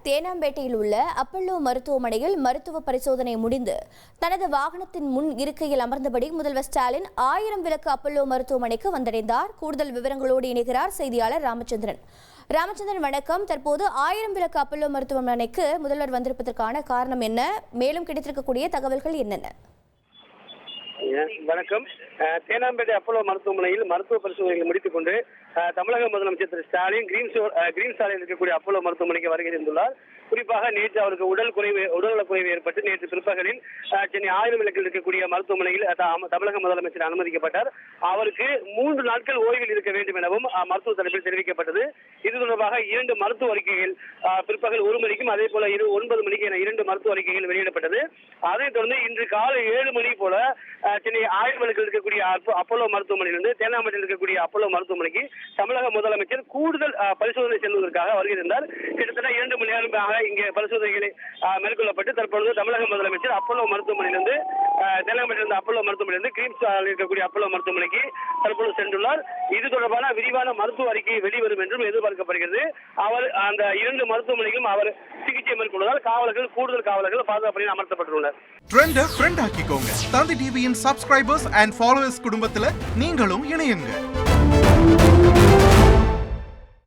தேனாம்பேட்டையில் உள்ள அப்பல்லோ மருத்துவமனையில் மருத்துவ பரிசோதனை முடிந்து தனது வாகனத்தின் முன் இருக்கையில் அமர்ந்தபடி முதல்வர் ஸ்டாலின் 1000 விளக்கு அப்பல்லோ மருத்துவமனைக்கு வந்தடைந்தார். கூடுதல் விவரங்களோடு இணைகிறார் செய்தியாளர் ராமச்சந்திரன். ராமச்சந்திரன் வணக்கம். தற்போது 1000 விளக்கு அப்பல்லோ மருத்துவமனைக்கு முதல்வர் வந்திருப்பதற்கான காரணம் என்ன? மேலும் கிடைத்திருக்கக்கூடிய தகவல்கள் என்னென்ன? வணக்கம். தேனாம்பேட்டை அப்பல்லோ மருத்துவமனையில் மருத்துவ பரிசோதனைகளை முடித்துக் கொண்டு தமிழக முதலமைச்சர் திரு ஸ்டாலின் கிரீன் சாலையில் இருக்கக்கூடிய அப்பல்லோ மருத்துவமனைக்கு வருகை இருந்துள்ளார். குறிப்பாக நேற்று அவருக்கு உடல்நலக் குறைவு ஏற்பட்டு நேற்று பிற்பகலில் சென்னை 1000 விளக்கில் இருக்கக்கூடிய மருத்துவமனையில் தமிழக முதலமைச்சர் அனுமதிக்கப்பட்டார். அவருக்கு 3 நாட்கள் ஓய்வில் இருக்க வேண்டும் எனவும் மருத்துவ தரப்பில் தெரிவிக்கப்பட்டது. இது தொடர்பாக 2 மருத்துவ அறிக்கைகள் பிற்பகல் 1 மணிக்கும் அதே போல 9 மணிக்கு என 2 மருத்துவ அறிக்கைகள் வெளியிடப்பட்டது. அதைத் தொடர்ந்து இன்று காலை 7 மணி போல சென்னை 1000 விளக்கில் இருக்கக்கூடிய அப்பல்லோ மருத்துவமனையிலிருந்து தேனாம்பேட்டையில் இருக்கக்கூடிய அப்பல்லோ மருத்துவமனைக்கு தமிழக முதலமைச்சர் கூடுதல் பரிசோதனை செல்வதற்காக வருகை இருந்தார். கிட்டத்தட்ட 2 மணி நேரமாக இங்கே பரிசோதனைகளை மேற்கொள்ளப்பட்டு தற்பொழுது தமிழக முதலமைச்சர் அப்பல்லோ மருத்துவமனையிலிருந்து தேனாம்பேட்டையிலிருந்து அப்பல்லோ மருத்துவமனையிலிருந்து கிரீன் சாலையில் இருக்கக்கூடிய அப்பல்லோ மருத்துவமனைக்கு தற்போது சென்றுள்ளார். இது தொடர்பான விரிவான மருத்துவ அறிக்கை வெளிவரும் என்றும் எதிர்பார்க்கப்படுகிறது. அவர் அந்த 2 மருத்துவமனைகளும் அவர் சிகிச்சை மேற்கொள்வதால் கூடுதல் காவலர்கள் பாதுகாப்பு பணியில் அமர்த்தப்பட்டுள்ளனர். ட்ரெண்ட ஃப்ரெண்ட் ஆக்கிக்கோங்க. தந்தி டிவியின் சப்ஸ்கிரைபர்ஸ் அண்ட் ஃபாலோவர்ஸ் குடும்பத்துல நீங்களும் இணையுங்க.